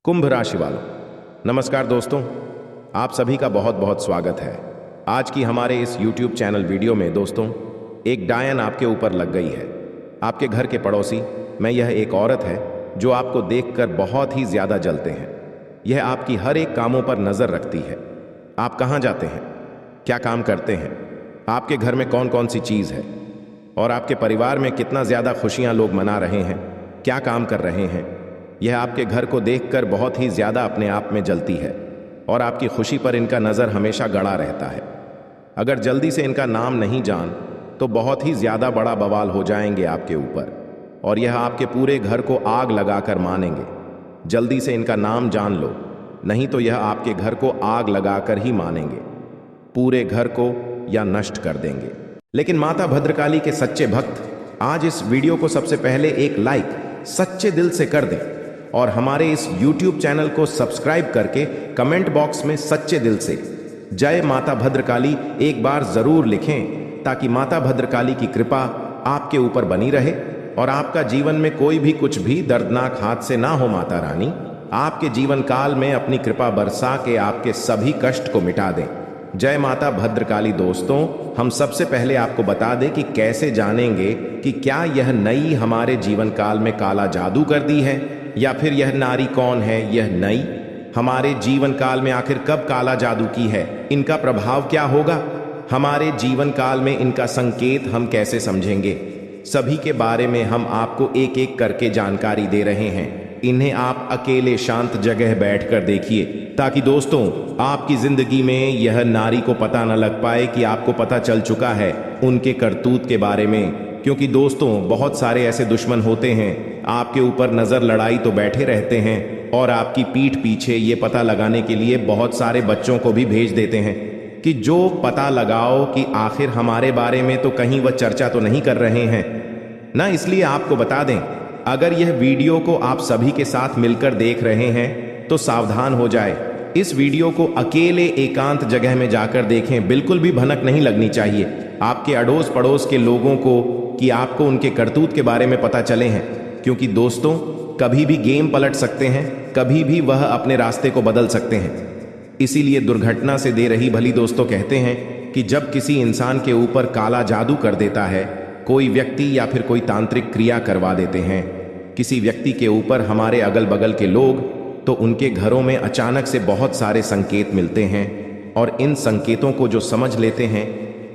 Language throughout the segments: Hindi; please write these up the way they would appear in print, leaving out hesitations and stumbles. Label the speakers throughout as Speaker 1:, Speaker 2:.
Speaker 1: कुंभ राशि वालों, नमस्कार दोस्तों। आप सभी का बहुत बहुत स्वागत है। आज की हमारे इस YouTube चैनल वीडियो में दोस्तों, एक डायन आपके ऊपर लग गई है। आपके घर के पड़ोसी में यह एक औरत है जो आपको देखकर बहुत ही ज़्यादा जलते हैं। यह आपकी हर एक कामों पर नज़र रखती है। आप कहाँ जाते हैं, क्या काम करते हैं, आपके घर में कौन कौन सी चीज़ है और आपके परिवार में कितना ज़्यादा खुशियाँ लोग मना रहे हैं, क्या काम कर रहे हैं, यह आपके घर को देखकर बहुत ही ज़्यादा अपने आप में जलती है और आपकी खुशी पर इनका नज़र हमेशा गड़ा रहता है। अगर जल्दी से इनका नाम नहीं जान तो बहुत ही ज़्यादा बड़ा बवाल हो जाएंगे आपके ऊपर और यह आपके पूरे घर को आग लगाकर मानेंगे। जल्दी से इनका नाम जान लो, नहीं तो यह आपके घर को आग लगाकर ही मानेंगे, पूरे घर को या नष्ट कर देंगे। लेकिन माता भद्रकाली के सच्चे भक्त आज इस वीडियो को सबसे पहले एक लाइक सच्चे दिल से कर दें और हमारे इस YouTube चैनल को सब्सक्राइब करके कमेंट बॉक्स में सच्चे दिल से जय माता भद्रकाली एक बार जरूर लिखें, ताकि माता भद्रकाली की कृपा आपके ऊपर बनी रहे और आपका जीवन में कोई भी कुछ भी दर्दनाक हाथ से ना हो। माता रानी आपके जीवन काल में अपनी कृपा बरसा के आपके सभी कष्ट को मिटा दें। जय माता भद्रकाली। दोस्तों, हम सबसे पहले आपको बता दें कि कैसे जानेंगे कि क्या यह नई हमारे जीवन काल में काला जादू कर दी है या फिर यह नारी कौन है। यह नई हमारे जीवन काल में आखिर कब काला जादू की है, इनका प्रभाव क्या होगा, हमारे जीवन काल में इनका संकेत हम कैसे समझेंगे, सभी के बारे में हम आपको एक एक करके जानकारी दे रहे हैं। इन्हें आप अकेले शांत जगह बैठकर देखिए, ताकि दोस्तों आपकी जिंदगी में यह नारी को पता न लग पाए कि आपको पता चल चुका है उनके करतूत के बारे में। क्योंकि दोस्तों बहुत सारे ऐसे दुश्मन होते हैं, आपके ऊपर नजर लड़ाई तो बैठे रहते हैं और आपकी पीठ पीछे ये पता लगाने के लिए बहुत सारे बच्चों को भी भेज देते हैं कि जो पता लगाओ कि आखिर हमारे बारे में तो कहीं वह चर्चा तो नहीं कर रहे हैं ना। इसलिए आपको बता दें, अगर यह वीडियो को आप सभी के साथ मिलकर देख रहे हैं तो सावधान हो जाए। इस वीडियो को अकेले एकांत जगह में जाकर देखें, बिल्कुल भी भनक नहीं लगनी चाहिए आपके अड़ोस पड़ोस के लोगों को कि आपको उनके करतूत के बारे में पता चले हैं। क्योंकि दोस्तों कभी भी गेम पलट सकते हैं, कभी भी वह अपने रास्ते को बदल सकते हैं। इसीलिए दुर्घटना से दे रही भली। दोस्तों कहते हैं कि जब किसी इंसान के ऊपर काला जादू कर देता है कोई व्यक्ति या फिर कोई तांत्रिक क्रिया करवा देते हैं किसी व्यक्ति के ऊपर हमारे अगल बगल के लोग, तो उनके घरों में अचानक से बहुत सारे संकेत मिलते हैं और इन संकेतों को जो समझ लेते हैं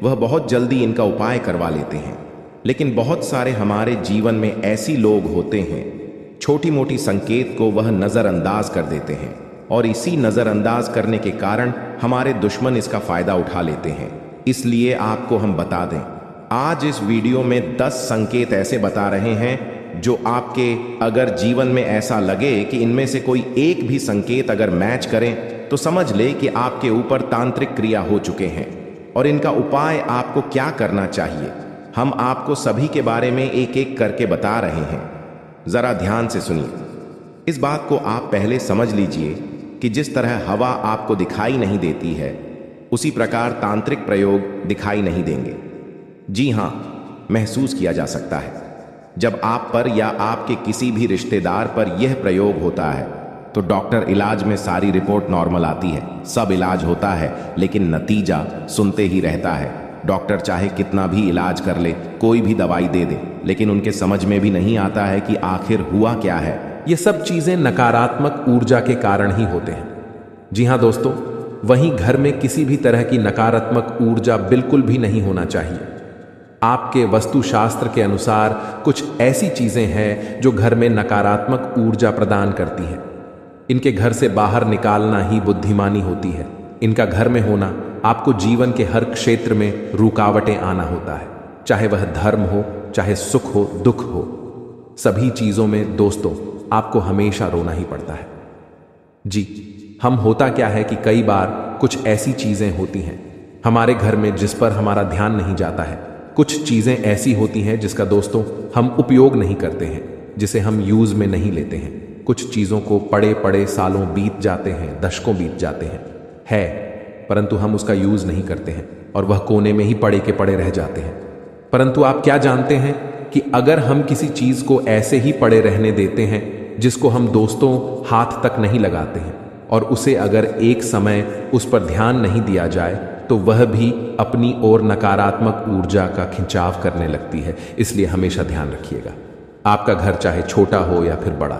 Speaker 1: वह बहुत जल्दी इनका उपाय करवा लेते हैं। लेकिन बहुत सारे हमारे जीवन में ऐसी लोग होते हैं, छोटी मोटी संकेत को वह नज़रअंदाज कर देते हैं और इसी नज़रअंदाज करने के कारण हमारे दुश्मन इसका फ़ायदा उठा लेते हैं। इसलिए आपको हम बता दें, आज इस वीडियो में 10 संकेत ऐसे बता रहे हैं जो आपके अगर जीवन में ऐसा लगे कि इनमें से कोई एक भी संकेत अगर मैच करें तो समझ ले कि आपके ऊपर तांत्रिक क्रिया हो चुके हैं और इनका उपाय आपको क्या करना चाहिए हम आपको सभी के बारे में एक एक करके बता रहे हैं। जरा ध्यान से सुनिए। इस बात को आप पहले समझ लीजिए कि जिस तरह हवा आपको दिखाई नहीं देती है, उसी प्रकार तांत्रिक प्रयोग दिखाई नहीं देंगे। जी हां, महसूस किया जा सकता है। जब आप पर या आपके किसी भी रिश्तेदार पर यह प्रयोग होता है तो डॉक्टर इलाज में सारी रिपोर्ट नॉर्मल आती है, सब इलाज होता है, लेकिन नतीजा सुनते ही रहता है। डॉक्टर चाहे कितना भी इलाज कर ले, कोई भी दवाई दे दे, लेकिन उनके समझ में भी नहीं आता है कि आखिर हुआ क्या है।
Speaker 2: ये सब चीजें नकारात्मक ऊर्जा के कारण ही होते हैं। जी हां दोस्तों, वहीं घर में किसी भी तरह की नकारात्मक ऊर्जा बिल्कुल भी नहीं होना चाहिए। आपके वास्तुशास्त्र के अनुसार कुछ ऐसी चीजें हैं जो घर में नकारात्मक ऊर्जा प्रदान करती हैं। इनके घर से बाहर निकालना ही बुद्धिमानी होती है। इनका घर में होना आपको जीवन के हर क्षेत्र में रुकावटें आना होता है, चाहे वह धर्म हो, चाहे सुख हो, दुख हो, सभी चीजों में दोस्तों आपको हमेशा रोना ही पड़ता है। जी हम होता क्या है कि कई बार कुछ ऐसी चीजें होती हैं हमारे घर में जिस पर हमारा ध्यान नहीं जाता है। कुछ चीजें ऐसी होती हैं जिसका दोस्तों हम उपयोग नहीं करते हैं, जिसे हम यूज में नहीं लेते हैं। कुछ चीजों को पड़े पड़े सालों बीत जाते हैं, दशकों बीत जाते हैं परंतु हम उसका यूज नहीं करते हैं और वह कोने में ही पड़े के पड़े रह जाते हैं। परंतु आप क्या जानते हैं कि अगर हम किसी चीज को ऐसे ही पड़े रहने देते हैं जिसको हम दोस्तों हाथ तक नहीं लगाते हैं, और उसे अगर एक समय उस पर ध्यान नहीं दिया जाए तो वह भी अपनी ओर नकारात्मक ऊर्जा का खिंचाव करने लगती है। इसलिए हमेशा ध्यान रखिएगा, आपका घर चाहे छोटा हो या फिर बड़ा,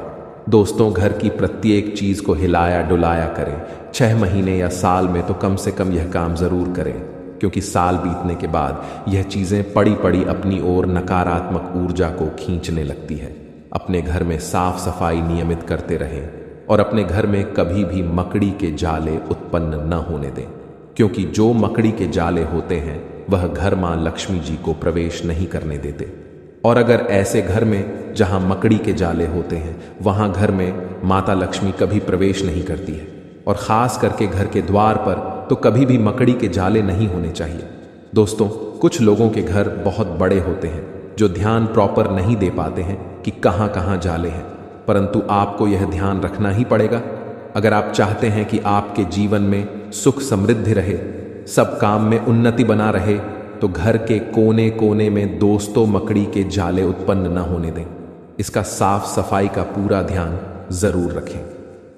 Speaker 2: दोस्तों घर की प्रत्येक चीज को हिलाया डुलाया करें। 6 महीने या साल में तो कम से कम यह काम जरूर करें, क्योंकि साल बीतने के बाद यह चीजें पड़ी पड़ी अपनी ओर नकारात्मक ऊर्जा को खींचने लगती है। अपने घर में साफ सफाई नियमित करते रहें और अपने घर में कभी भी मकड़ी के जाले उत्पन्न न होने दें, क्योंकि जो मकड़ी के जाले होते हैं वह घर मां लक्ष्मी जी को प्रवेश नहीं करने देते। और अगर ऐसे घर में जहां मकड़ी के जाले होते हैं वहां घर में माता लक्ष्मी कभी प्रवेश नहीं करती है, और खास करके घर के द्वार पर तो कभी भी मकड़ी के जाले नहीं होने चाहिए। दोस्तों, कुछ लोगों के घर बहुत बड़े होते हैं जो ध्यान प्रॉपर नहीं दे पाते हैं कि कहां कहां जाले हैं, परंतु आपको यह ध्यान रखना ही पड़ेगा। अगर आप चाहते हैं कि आपके जीवन में सुख समृद्धि रहे, सब काम में उन्नति बना रहे, तो घर के कोने कोने में दोस्तों मकड़ी के जाले उत्पन्न न होने दें। इसका साफ सफाई का पूरा ध्यान जरूर रखें।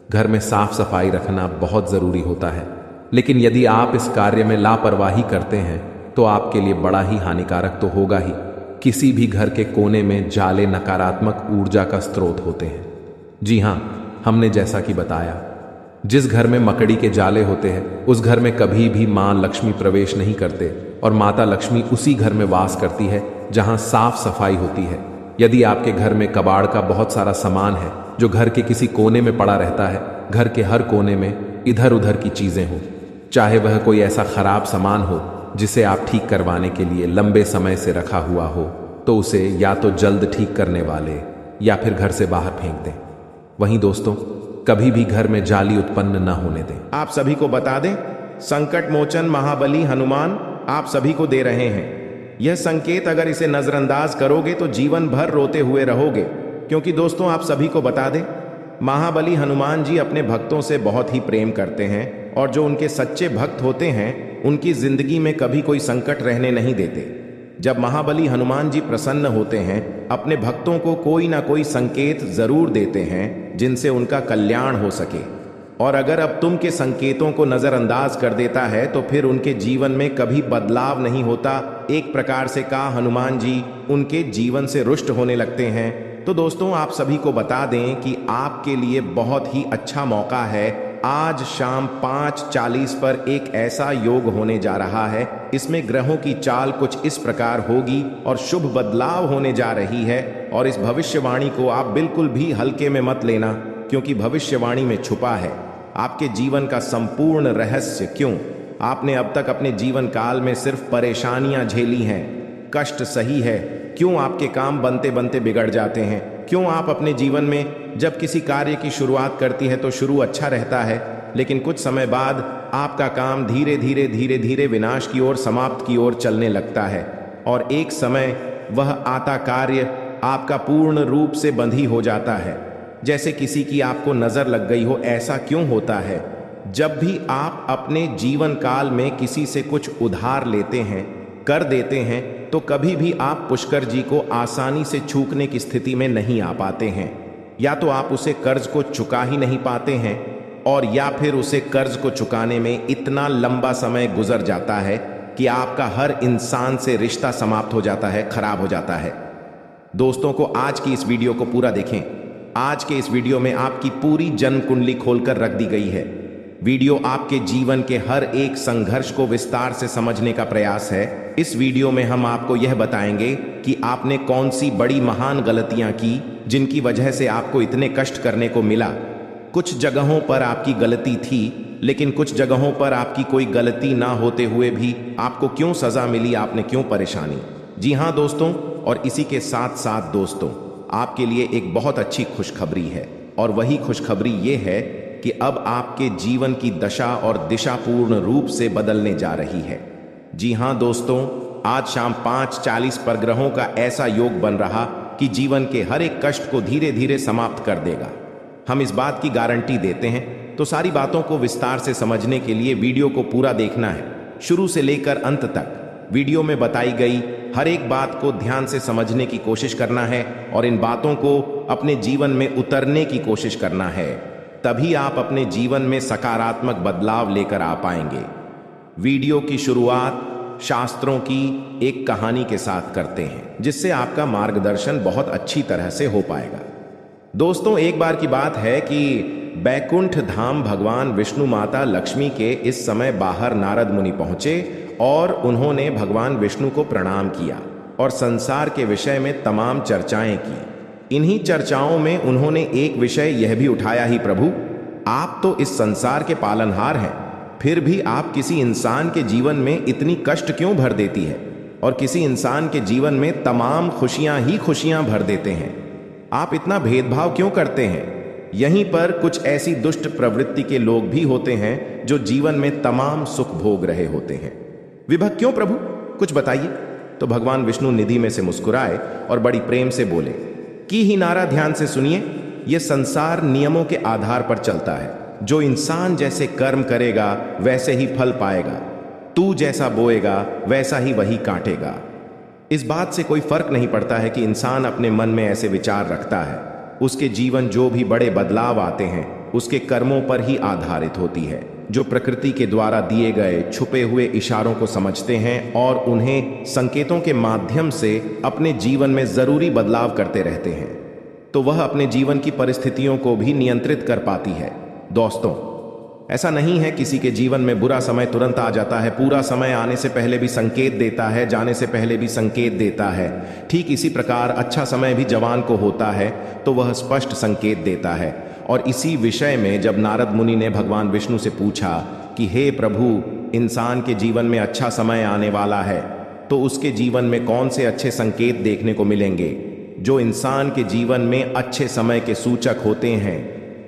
Speaker 2: घर में साफ सफाई रखना बहुत जरूरी होता है, लेकिन यदि आप इस कार्य में लापरवाही करते हैं तो आपके लिए बड़ा ही हानिकारक तो होगा ही। किसी भी घर के कोने में जाले नकारात्मक ऊर्जा का स्रोत होते हैं। जी हाँ, हमने जैसा कि बताया, जिस घर में मकड़ी के जाले होते हैं उस घर में कभी भी मां लक्ष्मी प्रवेश नहीं करते, और माता लक्ष्मी उसी घर में वास करती है जहां साफ सफाई होती है। यदि आपके घर में कबाड़ का बहुत सारा सामान है जो घर के किसी कोने में पड़ा रहता है, घर के हर कोने में इधर उधर की चीजें हो, चाहे वह कोई ऐसा खराब सामान हो जिसे आप ठीक करवाने के लिए लंबे समय से रखा हुआ हो, तो उसे या तो जल्द ठीक करने वाले या फिर घर से बाहर फेंक दें। वहीं दोस्तों, कभी भी घर में जाली उत्पन्न न होने दें।
Speaker 1: आप सभी को बता दें, संकट मोचन महाबली हनुमान आप सभी को दे रहे हैं यह संकेत। अगर इसे नजरअंदाज करोगे तो जीवन भर रोते हुए रहोगे, क्योंकि दोस्तों आप सभी को बता दें, महाबली हनुमान जी अपने भक्तों से बहुत ही प्रेम करते हैं, और जो उनके सच्चे भक्त होते हैं उनकी जिंदगी में कभी कोई संकट रहने नहीं देते। जब महाबली हनुमान जी प्रसन्न होते हैं, अपने भक्तों को कोई ना कोई संकेत जरूर देते हैं जिनसे उनका कल्याण हो सके। और अगर अब तुम के संकेतों को नजरअंदाज कर देता है तो फिर उनके जीवन में कभी बदलाव नहीं होता। एक प्रकार से कहा, हनुमान जी उनके जीवन से रुष्ट होने लगते हैं। तो दोस्तों आप सभी को बता दें कि आपके लिए बहुत ही अच्छा मौका है। आज शाम 5:40 पर एक ऐसा योग होने जा रहा है, इसमें ग्रहों की चाल कुछ इस प्रकार होगी और शुभ बदलाव होने जा रही है। और इस भविष्यवाणी को आप बिल्कुल भी हल्के में मत लेना, क्योंकि भविष्यवाणी में छुपा है आपके जीवन का संपूर्ण रहस्य। क्यों आपने अब तक अपने जीवन काल में सिर्फ परेशानियां झेली हैं, कष्ट सही है, क्यों आपके काम बनते बनते बिगड़ जाते हैं, क्यों आप अपने जीवन में जब किसी कार्य की शुरुआत करती है तो शुरू अच्छा रहता है, लेकिन कुछ समय बाद आपका काम धीरे धीरे विनाश की ओर, समाप्त की ओर चलने लगता है, और एक समय वह आता कार्य आपका पूर्ण रूप से बंधी हो जाता है, जैसे किसी की आपको नजर लग गई हो। ऐसा क्यों होता है? जब भी आप अपने जीवन काल में किसी से कुछ उधार लेते हैं, कर देते हैं, तो कभी भी आप पुष्कर जी को आसानी से चूकने की स्थिति में नहीं आ पाते हैं। या तो आप उसे कर्ज को चुका ही नहीं पाते हैं, और या फिर उसे कर्ज को चुकाने में इतना लंबा समय गुजर जाता है कि आपका हर इंसान से रिश्ता समाप्त हो जाता है, खराब हो जाता है। दोस्तों को आज की इस वीडियो को पूरा देखें। आज के इस वीडियो में आपकी पूरी जन्म कुंडली खोलकर रख दी गई है। वीडियो आपके जीवन के हर एक संघर्ष को विस्तार से समझने का प्रयास है। इस वीडियो में हम आपको यह बताएंगे कि आपने कौन सी बड़ी महान गलतियां की जिनकी वजह से आपको इतने कष्ट करने को मिला। कुछ जगहों पर आपकी गलती थी, लेकिन कुछ जगहों पर आपकी कोई गलती ना होते हुए भी आपको क्यों सजा मिली, आपने क्यों परेशानी। जी हाँ दोस्तों, और इसी के साथ साथ दोस्तों आपके लिए एक बहुत अच्छी खुशखबरी है, और वही खुशखबरी ये है कि अब आपके जीवन की दशा और दिशा पूर्ण रूप से बदलने जा रही है। जी हाँ दोस्तों, आज शाम 5:40 पर ग्रहों का ऐसा योग बन रहा कि जीवन के हर एक कष्ट को धीरे धीरे समाप्त कर देगा। हम इस बात की गारंटी देते हैं। तो सारी बातों को विस्तार से समझने के लिए वीडियो को पूरा देखना है, शुरू से लेकर अंत तक। वीडियो में बताई गई हर एक बात को ध्यान से समझने की कोशिश करना है, और इन बातों को अपने जीवन में उतरने की कोशिश करना है। तभी आप अपने जीवन में सकारात्मक बदलाव लेकर आ पाएंगे। वीडियो की शुरुआत शास्त्रों की एक कहानी के साथ करते हैं, जिससे आपका मार्गदर्शन बहुत अच्छी तरह से हो पाएगा। दोस्तों, एक बार की बात है कि बैकुंठ धाम भगवान विष्णु माता लक्ष्मी के इस समय बाहर नारद मुनि पहुंचे और उन्होंने भगवान विष्णु को प्रणाम किया और संसार के विषय में तमाम चर्चाएं की। इन्हीं चर्चाओं में उन्होंने एक विषय यह भी उठाया, ही प्रभु, आप तो इस संसार के पालनहार हैं, फिर भी आप किसी इंसान के जीवन में इतनी कष्ट क्यों भर देती है और किसी इंसान के जीवन में तमाम खुशियां ही खुशियां भर देते हैं। आप इतना भेदभाव क्यों करते हैं? यहीं पर कुछ ऐसी दुष्ट प्रवृत्ति के लोग भी होते हैं जो जीवन में तमाम सुख भोग रहे होते हैं। विभक्त क्यों प्रभु, कुछ बताइए। तो भगवान विष्णु निधि में से मुस्कुराए और बड़ी प्रेम से बोले कि ही नारा, ध्यान से सुनिए। यह संसार नियमों के आधार पर चलता है। जो इंसान जैसे कर्म करेगा वैसे ही फल पाएगा। तू जैसा बोएगा वैसा ही वही काटेगा। इस बात से कोई फर्क नहीं पड़ता है कि इंसान अपने मन में ऐसे विचार रखता है। उसके जीवन जो भी बड़े बदलाव आते हैं उसके कर्मों पर ही आधारित होती है, जो प्रकृति के द्वारा दिए गए छुपे हुए इशारों को समझते हैं और उन्हें संकेतों के माध्यम से अपने जीवन में जरूरी बदलाव करते रहते हैं, तो वह अपने जीवन की परिस्थितियों को भी नियंत्रित कर पाती है। दोस्तों, ऐसा नहीं है किसी के जीवन में बुरा समय तुरंत आ जाता है। पूरा समय आने से पहले भी संकेत देता है, जाने से पहले भी संकेत देता है। ठीक इसी प्रकार अच्छा समय भी जवान को होता है तो वह स्पष्ट संकेत देता है। और इसी विषय में जब नारद मुनि ने भगवान विष्णु से पूछा कि हे प्रभु, इंसान के जीवन में अच्छा समय आने वाला है तो उसके जीवन में कौन से अच्छे संकेत देखने को मिलेंगे जो इंसान के जीवन में अच्छे समय के सूचक होते हैं।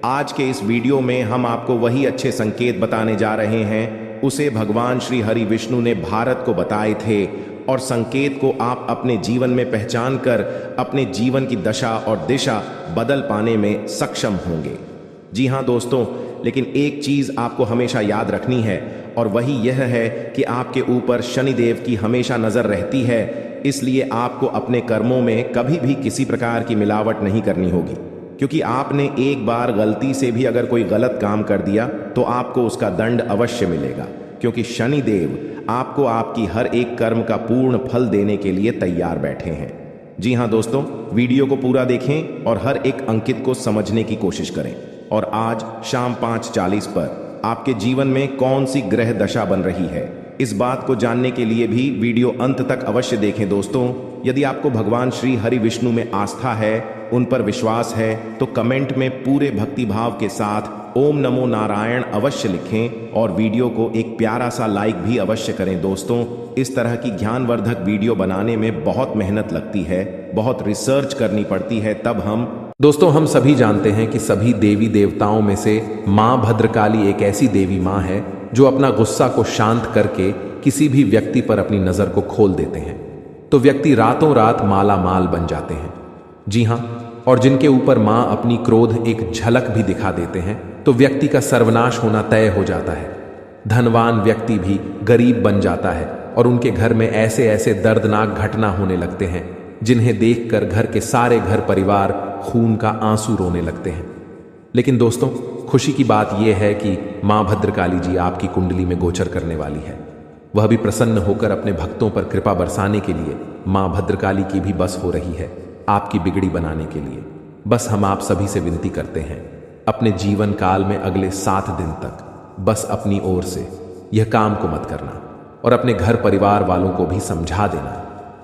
Speaker 1: आज के इस वीडियो में हम आपको वही अच्छे संकेत बताने जा रहे हैं। उसे भगवान श्री हरि विष्णु ने भारत को बताए थे और संकेत को आप अपने जीवन में पहचान कर अपने जीवन की दशा और दिशा बदल पाने में सक्षम होंगे। जी हाँ दोस्तों, लेकिन एक चीज आपको हमेशा याद रखनी है और वही यह है कि आपके ऊपर शनिदेव की हमेशा नजर रहती है। इसलिए आपको अपने कर्मों में कभी भी किसी प्रकार की मिलावट नहीं करनी होगी, क्योंकि आपने एक बार गलती से भी अगर कोई गलत काम कर दिया तो आपको उसका दंड अवश्य मिलेगा, क्योंकि शनिदेव आपको आपकी हर एक कर्म का पूर्ण फल देने के लिए तैयार बैठे हैं। जी हाँ दोस्तों, वीडियो को पूरा देखें और हर एक अंकित को समझने की कोशिश करें। और आज शाम 5:40 पर आपके जीवन में कौन सी ग्रह दशा बन रही है, इस बात को जानने के लिए भी वीडियो अंत तक अवश्य देखें। दोस्तों, यदि आपको भगवान श्री हरि विष्णु में आस्था है, उन पर विश्वास है, तो कमेंट में पूरे भक्ति भाव के साथ ओम नमो नारायण अवश्य लिखें और वीडियो को एक प्यारा सा लाइक भी अवश्य करें। दोस्तों, इस तरह की ज्ञानवर्धक वीडियो बनाने में बहुत मेहनत लगती है, बहुत रिसर्च करनी पड़ती है, तब
Speaker 2: हम सभी जानते हैं कि सभी देवी देवताओं में से मां भद्रकाली एक ऐसी देवी मां है जो अपना गुस्सा को शांत करके किसी भी व्यक्ति पर अपनी नजर को खोल देते हैं तो व्यक्ति रातों रात माला माल बन जाते हैं। जी हाँ, और जिनके ऊपर मां अपनी क्रोध एक झलक भी दिखा देते हैं तो व्यक्ति का सर्वनाश होना तय हो जाता है। धनवान व्यक्ति भी गरीब बन जाता है और उनके घर में ऐसे ऐसे दर्दनाक घटना होने लगते हैं जिन्हें देखकर घर के सारे घर परिवार खून का आंसू रोने लगते हैं। लेकिन दोस्तों, खुशी की बात यह है कि मां भद्रकाली जी आपकी कुंडली में गोचर करने वाली है। वह भी प्रसन्न होकर अपने भक्तों पर कृपा बरसाने के लिए मां भद्रकाली की भी बस हो रही है आपकी बिगड़ी बनाने के लिए। बस हम आप सभी से विनती करते हैं, अपने जीवन काल में अगले 7 दिन तक बस अपनी ओर से यह काम को मत करना और अपने घर परिवार वालों को भी समझा देना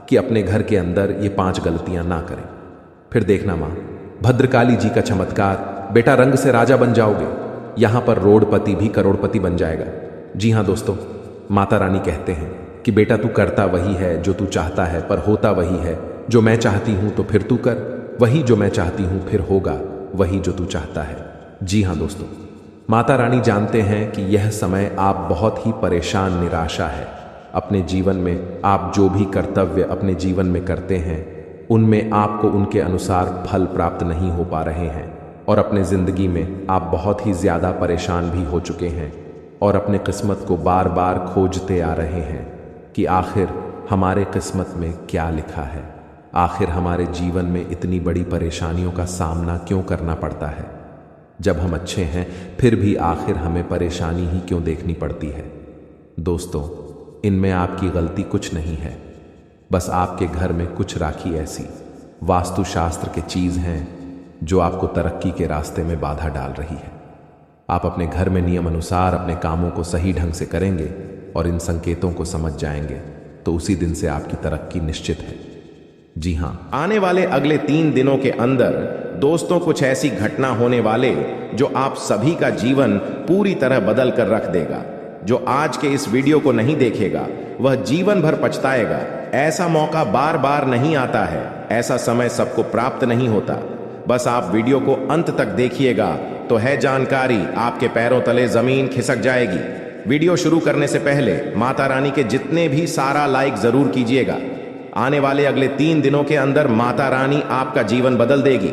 Speaker 2: कि अपने घर के अंदर ये 5 गलतियां ना करें। फिर देखना मां भद्रकाली जी का चमत्कार, बेटा रंग से राजा बन जाओगे, यहां पर रोडपति भी करोड़पति बन जाएगा। जी हां दोस्तों, माता रानी कहते हैं कि बेटा तू करता वही है जो तू चाहता है, पर होता वही है जो मैं चाहती हूं, तो फिर तू कर वही जो मैं चाहती हूं, फिर होगा वही जो तू चाहता है। जी हां दोस्तों, माता रानी जानते हैं कि यह समय आप बहुत ही परेशान निराशा है। अपने जीवन में आप जो भी कर्तव्य अपने जीवन में करते हैं उनमें आपको उनके अनुसार फल प्राप्त नहीं हो पा रहे हैं और अपने जिंदगी में आप बहुत ही ज्यादा परेशान भी हो चुके हैं और अपने किस्मत को बार बार खोजते आ रहे हैं कि आखिर हमारे किस्मत में क्या लिखा है। आखिर हमारे जीवन में इतनी बड़ी परेशानियों का सामना क्यों करना पड़ता है? जब हम अच्छे हैं फिर भी आखिर हमें परेशानी ही क्यों देखनी पड़ती है? दोस्तों, इनमें आपकी गलती कुछ नहीं है। बस आपके घर में कुछ राखी ऐसी वास्तुशास्त्र के चीज हैं जो आपको तरक्की के रास्ते में बाधा डाल रही है। आप अपने घर में नियम अनुसार अपने कामों को सही ढंग से करेंगे और इन संकेतों को समझ जाएंगे तो उसी दिन से आपकी तरक्की निश्चित है। जी हां,
Speaker 1: आने वाले अगले 3 दिनों के अंदर दोस्तों कुछ ऐसी घटना होने वाले जो आप सभी का जीवन पूरी तरह बदल कर रख देगा। जो आज के इस वीडियो को नहीं देखेगा वह जीवन भर पछताएगा। ऐसा मौका बार बार नहीं आता है, ऐसा समय सबको प्राप्त नहीं होता। बस आप वीडियो को अंत तक देखिएगा तो है जानकारी आपके पैरों तले जमीन खिसक जाएगी। वीडियो शुरू करने से पहले माता रानी के जितने भी सारा लाइक जरूर कीजिएगा। आने वाले अगले 3 दिनों के अंदर माता रानी आपका जीवन बदल देगी।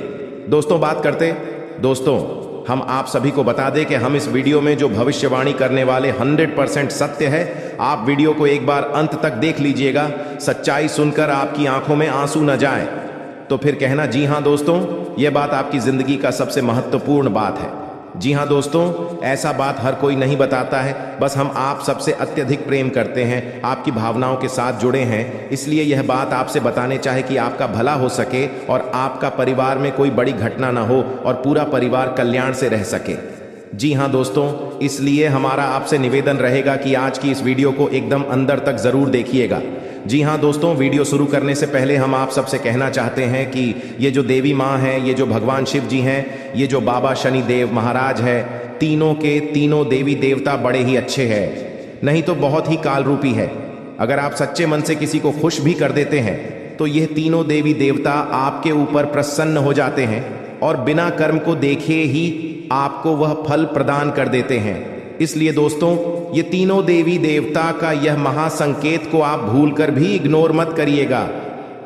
Speaker 1: दोस्तों, हम आप सभी को बता दें कि हम इस वीडियो में जो भविष्यवाणी करने वाले 100% सत्य है। आप वीडियो को एक बार अंत तक देख लीजिएगा। सच्चाई सुनकर आपकी आंखों में आंसू न जाए तो फिर कहना जी हां दोस्तों, यह बात आपकी जिंदगी का सबसे महत्वपूर्ण बात है। जी हां दोस्तों, ऐसा बात हर कोई नहीं बताता है। बस हम आप सबसे अत्यधिक प्रेम करते हैं, आपकी भावनाओं के साथ जुड़े हैं, इसलिए यह बात आपसे बताने चाहे कि आपका भला हो सके और आपका परिवार में कोई बड़ी घटना ना हो और पूरा परिवार कल्याण से रह सके। जी हां दोस्तों, इसलिए हमारा आपसे निवेदन रहेगा कि आज की इस वीडियो को एकदम अंदर तक जरूर देखिएगा। जी हां दोस्तों, वीडियो शुरू करने से पहले हम आप सबसे कहना चाहते हैं कि ये जो देवी माँ हैं, ये जो भगवान शिव जी हैं, ये जो बाबा शनिदेव महाराज है, तीनों के तीनों देवी देवता बड़े ही अच्छे हैं, नहीं तो बहुत ही काल रूपी है। अगर आप सच्चे मन से किसी को खुश भी कर देते हैं तो यह तीनों देवी देवता आपके ऊपर प्रसन्न हो जाते हैं और बिना कर्म को देखे ही आपको वह फल प्रदान कर देते हैं। इसलिए दोस्तों, ये तीनों देवी देवता का यह महासंकेत को आप भूलकर भी इग्नोर मत करिएगा,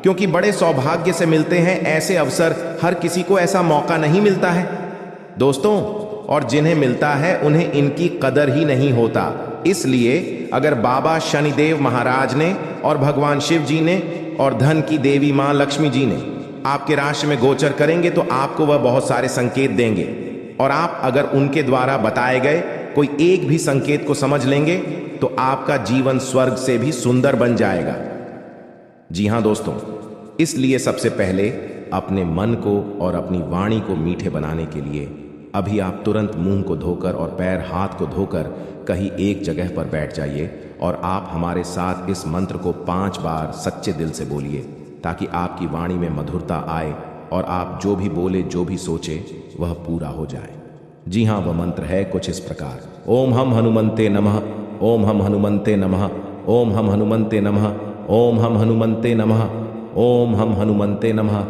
Speaker 1: क्योंकि बड़े सौभाग्य से मिलते हैं ऐसे अवसर। हर किसी को ऐसा मौका नहीं मिलता है दोस्तों, और जिन्हें मिलता है उन्हें इनकी कदर ही नहीं होता। इसलिए अगर बाबा शनिदेव महाराज ने और भगवान शिव जी ने और धन की देवी मां लक्ष्मी जी ने आपके राशि में गोचर करेंगे तो आपको वह बहुत सारे संकेत देंगे, और आप अगर उनके द्वारा बताए गए कोई एक भी संकेत को समझ लेंगे तो आपका जीवन स्वर्ग से भी सुंदर बन जाएगा। जी हां दोस्तों, इसलिए सबसे पहले अपने मन को और अपनी वाणी को मीठे बनाने के लिए अभी आप तुरंत मुंह को धोकर और पैर हाथ को धोकर कहीं एक जगह पर बैठ जाइए और आप हमारे साथ इस मंत्र को 5 बार सच्चे दिल से बोलिए, ताकि आपकी वाणी में मधुरता आए और आप जो भी बोले, जो भी सोचे, वह पूरा हो जाए। जी हाँ, वह मंत्र है कुछ इस प्रकार: ओम हम हनुमंते नमः, ओम हम हनुमंते नमः, ओम हम हनुमंते नमः, ओम हम हनुमंते नमः, ओम हम हनुमंते नमः।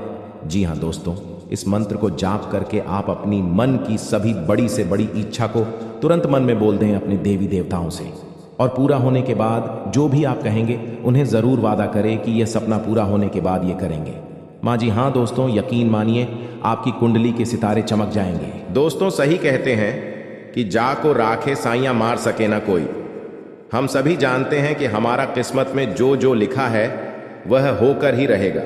Speaker 1: जी हाँ दोस्तों, इस मंत्र को जाप करके आप अपनी मन की सभी बड़ी से बड़ी इच्छा को तुरंत मन में बोल दें अपने देवी देवताओं से, और पूरा होने के बाद जो भी आप कहेंगे उन्हें जरूर वादा करें कि यह सपना पूरा होने के बाद ये करेंगे। माँ जी हाँ दोस्तों, यकीन मानिए आपकी कुंडली के सितारे चमक जाएंगे। दोस्तों, सही कहते हैं कि जा को राखे साइयां मार सके ना कोई। हम सभी जानते हैं कि हमारा किस्मत में जो जो लिखा है वह होकर ही रहेगा,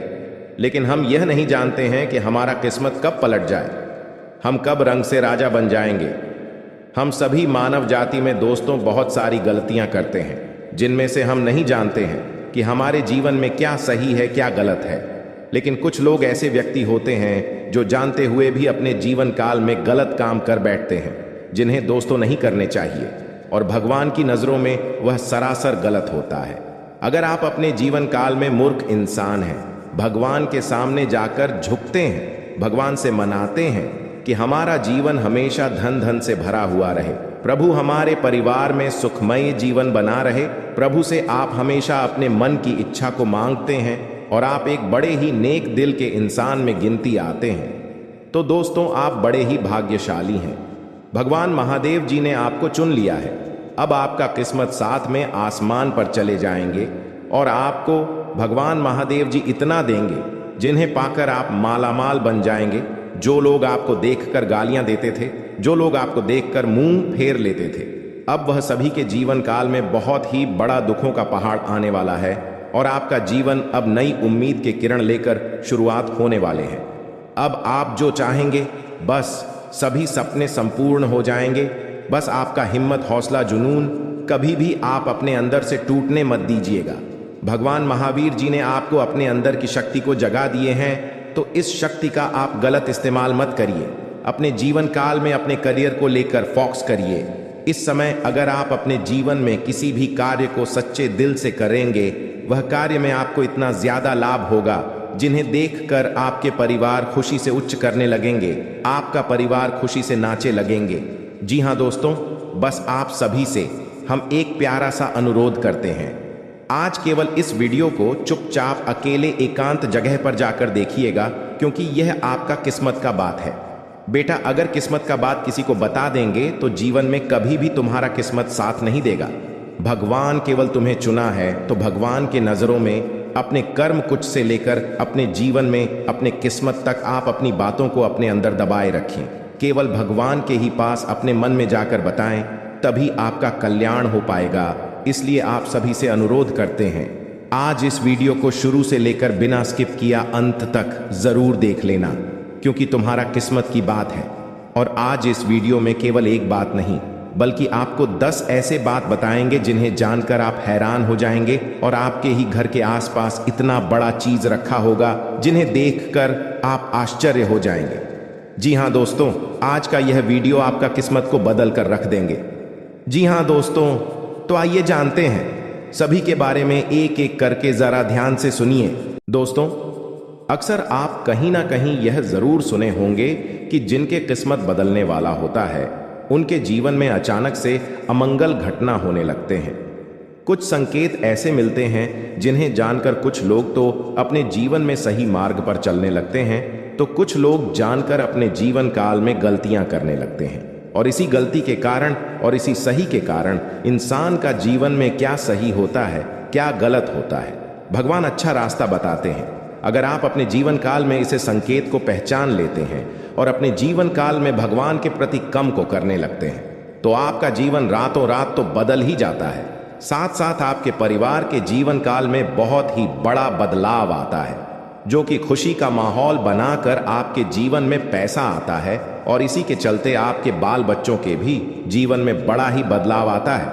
Speaker 1: लेकिन हम यह नहीं जानते हैं कि हमारा किस्मत कब पलट जाए, हम कब रंग से राजा बन जाएंगे। हम सभी मानव जाति में दोस्तों बहुत सारी गलतियां करते हैं, जिनमें से हम नहीं जानते हैं कि हमारे जीवन में क्या सही है क्या गलत है। लेकिन कुछ लोग ऐसे व्यक्ति होते हैं जो जानते हुए भी अपने जीवन काल में गलत काम कर बैठते हैं, जिन्हें दोस्तों नहीं करने चाहिए, और भगवान की नजरों में वह सरासर गलत होता है। अगर आप अपने जीवन काल में मूर्ख इंसान हैं, भगवान के सामने जाकर झुकते हैं, भगवान से मनाते हैं कि हमारा जीवन हमेशा धन धन से भरा हुआ रहे, प्रभु हमारे परिवार में सुखमय जीवन बना रहे, प्रभु से आप हमेशा अपने मन की इच्छा को मांगते हैं और आप एक बड़े ही नेक दिल के इंसान में गिनती आते हैं, तो दोस्तों आप बड़े ही भाग्यशाली हैं। भगवान महादेव जी ने आपको चुन लिया है। अब आपका किस्मत साथ में आसमान पर चले जाएंगे और आपको भगवान महादेव जी इतना देंगे जिन्हें पाकर आप मालामाल बन जाएंगे। जो लोग आपको देखकर गालियां देते थे, जो लोग आपको देखकर मुंह फेर लेते थे, अब वह सभी के जीवन काल में बहुत ही बड़ा दुखों का पहाड़ आने वाला है और आपका जीवन अब नई उम्मीद के किरण लेकर शुरुआत होने वाले हैं। अब आप जो चाहेंगे बस सभी सपने संपूर्ण हो जाएंगे। बस आपका हिम्मत, हौसला, जुनून कभी भी आप अपने अंदर से टूटने मत दीजिएगा। भगवान महावीर जी ने आपको अपने अंदर की शक्ति को जगा दिए हैं, तो इस शक्ति का आप गलत इस्तेमाल मत करिए। अपने जीवन काल में अपने करियर को लेकर फोकस करिए। इस समय अगर आप अपने जीवन में किसी भी कार्य को सच्चे दिल से करेंगे, वह कार्य में आपको इतना ज्यादा लाभ होगा जिन्हें देखकर आपके परिवार खुशी से उच्च करने लगेंगे, आपका परिवार खुशी से नाचे लगेंगे। जी हाँ दोस्तों, बस आप सभी से हम एक प्यारा सा अनुरोध करते हैं। आज केवल इस वीडियो को चुपचाप अकेले एकांत जगह पर जाकर देखिएगा, क्योंकि यह आपका किस्मत का बात है। बेटा, अगर किस्मत का बात किसी को बता देंगे तो जीवन में कभी भी तुम्हारा किस्मत साथ नहीं देगा। भगवान केवल तुम्हें चुना है, तो भगवान के नजरों में अपने कर्म कुछ से लेकर अपने जीवन में अपने किस्मत तक आप अपनी बातों को अपने अंदर दबाए रखें। केवल भगवान के ही पास अपने मन में जाकर बताएं, तभी आपका कल्याण हो पाएगा। इसलिए आप सभी से अनुरोध करते हैं, आज इस वीडियो को शुरू से लेकर बिना स्किप किया अंत तक जरूर देख लेना, क्योंकि तुम्हारा किस्मत की बात है। और आज इस वीडियो में केवल एक बात नहीं, बल्कि आपको 10 ऐसे बात बताएंगे जिन्हें जानकर आप हैरान हो जाएंगे, और आपके ही घर के आसपास इतना बड़ा चीज रखा होगा जिन्हें देखकर आप आश्चर्य हो जाएंगे। जी हाँ दोस्तों, आज का यह वीडियो आपका किस्मत को बदल कर रख देंगे। जी हाँ दोस्तों, तो आइए जानते हैं सभी के बारे में एक एक करके, जरा ध्यान से सुनिए। दोस्तों, अक्सर आप कहीं ना कहीं यह जरूर सुने होंगे कि जिनके किस्मत बदलने वाला होता है, उनके जीवन में अचानक से अमंगल घटना होने लगते हैं। कुछ संकेत ऐसे मिलते हैं जिन्हें जानकर कुछ लोग तो अपने जीवन में सही मार्ग पर चलने लगते हैं, तो कुछ लोग जानकर अपने जीवन काल में गलतियां करने लगते हैं। और इसी गलती के कारण और इसी सही के कारण इंसान का जीवन में क्या सही होता है, क्या गलत होता है, भगवान अच्छा रास्ता बताते हैं। अगर आप अपने जीवन काल में इसे संकेत को पहचान लेते हैं और अपने जीवन काल में भगवान के प्रति कम को करने लगते हैं, तो आपका जीवन रातों रात तो बदल ही जाता है। साथ साथ आपके परिवार के जीवन काल में बहुत ही बड़ा बदलाव आता है, जो कि खुशी का माहौल बनाकर आपके जीवन में पैसा आता है। और इसी के चलते आपके बाल बच्चों के भी जीवन में बड़ा ही बदलाव आता है,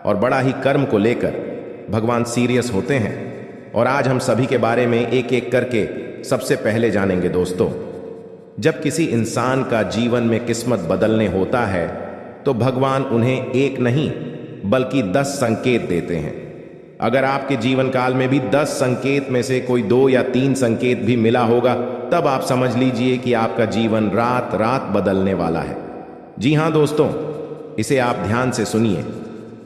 Speaker 1: और बड़ा ही कर्म को लेकर भगवान सीरियस होते हैं। और आज हम सभी के बारे में एक एक करके सबसे पहले जानेंगे। दोस्तों, जब किसी इंसान का जीवन में किस्मत बदलने होता है, तो भगवान उन्हें एक नहीं बल्कि 10 संकेत देते हैं। अगर आपके जीवन काल में भी 10 संकेत में से कोई 2 या 3 संकेत भी मिला होगा, तब आप समझ लीजिए कि आपका जीवन रात रात बदलने वाला है। जी हाँ दोस्तों, इसे आप ध्यान से सुनिए।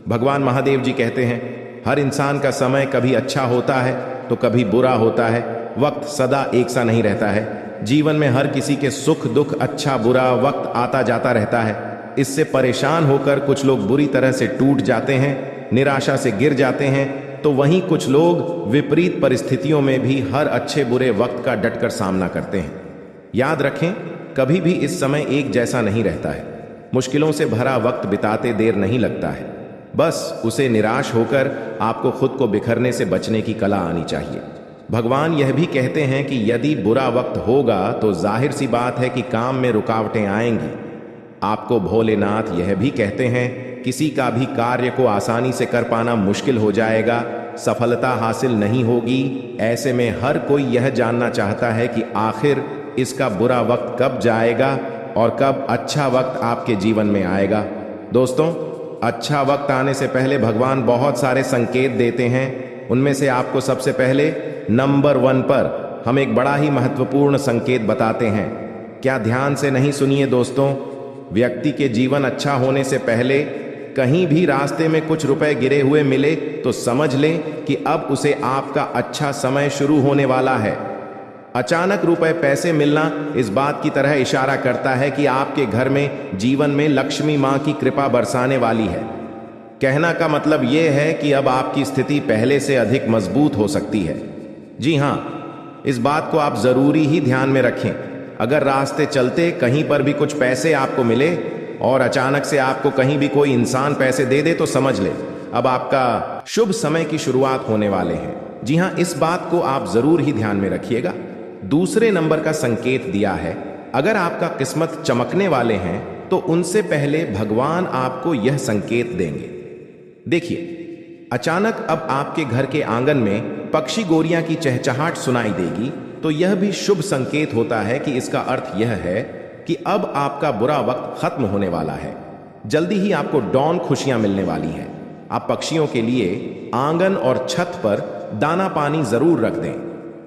Speaker 1: भगवान महादेव जी कहते हैं, हर इंसान का समय कभी अच्छा होता है तो कभी बुरा होता है। वक्त सदा एक सा नहीं रहता है। जीवन में हर किसी के सुख दुख, अच्छा बुरा वक्त आता जाता रहता है। इससे परेशान होकर कुछ लोग बुरी तरह से टूट जाते हैं, निराशा से गिर जाते हैं, तो वहीं कुछ लोग विपरीत परिस्थितियों में भी हर अच्छे बुरे वक्त का डटकर सामना करते हैं। याद रखें, कभी भी इस समय एक जैसा नहीं रहता है। मुश्किलों से भरा वक्त बिताते देर नहीं लगता है। बस उसे निराश होकर आपको खुद को बिखरने से बचने की कला आनी चाहिए। भगवान यह भी कहते हैं कि यदि बुरा वक्त होगा तो जाहिर सी बात है कि काम में रुकावटें आएंगी। आपको भोलेनाथ यह भी कहते हैं, किसी का भी कार्य को आसानी से कर पाना मुश्किल हो जाएगा, सफलता हासिल नहीं होगी। ऐसे में हर कोई यह जानना चाहता है कि आखिर इसका बुरा वक्त कब जाएगा और कब अच्छा वक्त आपके जीवन में आएगा। दोस्तों, अच्छा वक्त आने से पहले भगवान बहुत सारे संकेत देते हैं। उनमें से आपको सबसे पहले नंबर 1 पर हम एक बड़ा ही महत्वपूर्ण संकेत बताते हैं। क्या ध्यान से नहीं सुनिए दोस्तों? व्यक्ति के जीवन अच्छा होने से पहले कहीं भी रास्ते में कुछ रुपए गिरे हुए मिले तो समझ लें कि अब उसे आपका अच्छा समय शुरू होने वाला है। अचानक रुपए पैसे मिलना इस बात की तरह इशारा करता है कि आपके घर में जीवन में लक्ष्मी मां की कृपा बरसाने वाली है। कहना का मतलब यह है कि अब आपकी स्थिति पहले से अधिक मजबूत हो सकती है। जी हां, इस बात को आप जरूरी ही ध्यान में रखें। अगर रास्ते चलते कहीं पर भी कुछ पैसे आपको मिले और अचानक से आपको कहीं भी कोई इंसान पैसे दे दे, तो समझ ले अब आपका शुभ समय की शुरुआत होने वाले हैं। जी हाँ, इस बात को आप जरूर ही ध्यान में रखिएगा। दूसरे नंबर का संकेत दिया है, अगर आपका किस्मत चमकने वाले हैं तो उनसे पहले भगवान आपको यह संकेत देंगे। देखिए, अचानक अब आपके घर के आंगन में पक्षी गोरियां की चहचहाट सुनाई देगी तो यह भी शुभ संकेत होता है कि इसका अर्थ यह है कि अब आपका बुरा वक्त खत्म होने वाला है। जल्दी ही आपको डॉन खुशियां मिलने वाली हैं। आप पक्षियों के लिए आंगन और छत पर दाना पानी जरूर रख दें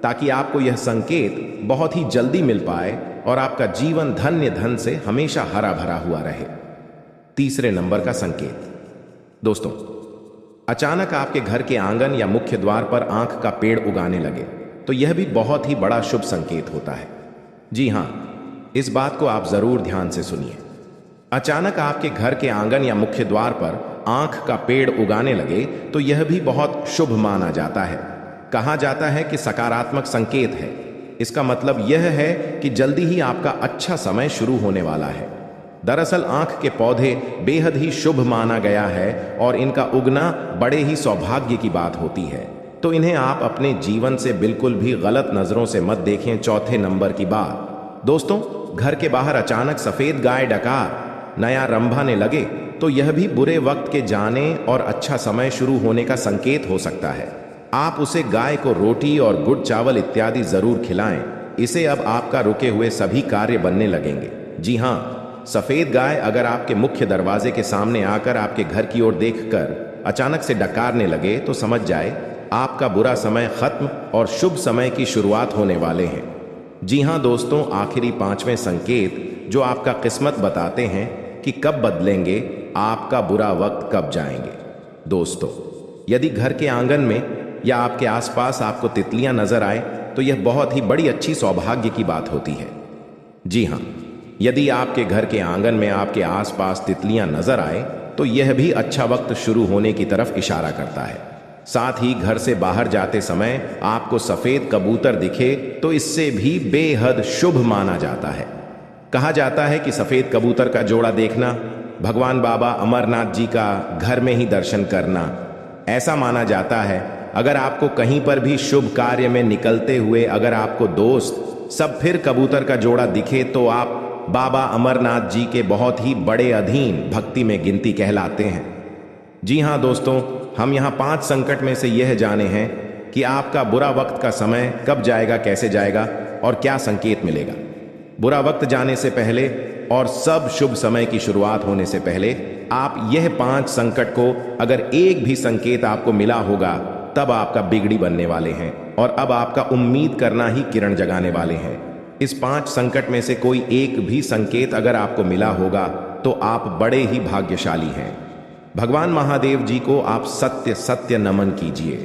Speaker 1: ताकि आपको यह संकेत बहुत ही जल्दी मिल पाए और आपका जीवन धन्य धन से हमेशा हरा भरा हुआ रहे। तीसरे नंबर का संकेत दोस्तों, अचानक आपके घर के आंगन या मुख्य द्वार पर आंख का पेड़ उगाने लगे तो यह भी बहुत ही बड़ा शुभ संकेत होता है। जी हां, इस बात को आप जरूर ध्यान से सुनिए। अचानक आपके घर के आंगन या मुख्य द्वार पर आंख का पेड़ उगाने लगे तो यह भी बहुत शुभ माना जाता है। कहा जाता है कि सकारात्मक संकेत है। इसका मतलब यह है कि जल्दी ही आपका अच्छा समय शुरू होने वाला है। दरअसल आंख के पौधे बेहद ही शुभ माना गया है और इनका उगना बड़े ही सौभाग्य की बात होती है, तो इन्हें आप अपने जीवन से बिल्कुल भी गलत नजरों से मत देखें। चौथे नंबर की बात दोस्तों, घर के बाहर अचानक सफेद गाय डकार नया रंभाने लगे तो यह भी बुरे वक्त के जाने और अच्छा समय शुरू होने का संकेत हो सकता है। आप उसे गाय को रोटी और गुड़ चावल इत्यादि जरूर खिलाएं। इसे अब आपका रुके हुए सभी कार्य बनने लगेंगे। जी हां, सफेद गाय अगर आपके मुख्य दरवाजे के सामने आकर आपके घर की ओर देखकर अचानक से डकारने लगे तो समझ जाए आपका बुरा समय खत्म और शुभ समय की शुरुआत होने वाले हैं। जी हां दोस्तों, आखिरी पांचवें संकेत जो आपका किस्मत बताते हैं कि कब बदलेंगे, आपका बुरा वक्त कब जाएंगे। दोस्तों, यदि घर के आंगन में या आपके आसपास आपको तितलियां नजर आए तो यह बहुत ही बड़ी अच्छी सौभाग्य की बात होती है। जी हां, यदि आपके घर के आंगन में आपके आसपास तितलियां नजर आए तो यह भी अच्छा वक्त शुरू होने की तरफ इशारा करता है। साथ ही घर से बाहर जाते समय आपको सफेद कबूतर दिखे तो इससे भी बेहद शुभ माना जाता है। कहा जाता है कि सफेद कबूतर का जोड़ा देखना भगवान बाबा अमरनाथ जी का घर में ही दर्शन करना। ऐसा माना जाता है अगर आपको कहीं पर भी शुभ कार्य में निकलते हुए अगर आपको दोस्त सब फिर कबूतर का जोड़ा दिखे तो आप बाबा अमरनाथ जी के बहुत ही बड़े अधीन भक्ति में गिनती कहलाते हैं। जी हां दोस्तों, हम यहाँ 5 संकट में से यह जाने हैं कि आपका बुरा वक्त का समय कब जाएगा, कैसे जाएगा और क्या संकेत मिलेगा। बुरा वक्त जाने से पहले और सब शुभ समय की शुरुआत होने से पहले आप यह 5 संकट को अगर एक भी संकेत आपको मिला होगा तब आपका बिगड़ी बनने वाले हैं और अब आपका उम्मीद करना ही किरण जगाने वाले हैं। इस 5 संकट में से कोई एक भी संकेत अगर आपको मिला होगा तो आप बड़े ही भाग्यशाली हैं। भगवान महादेव जी को आप सत्य सत्य नमन कीजिए।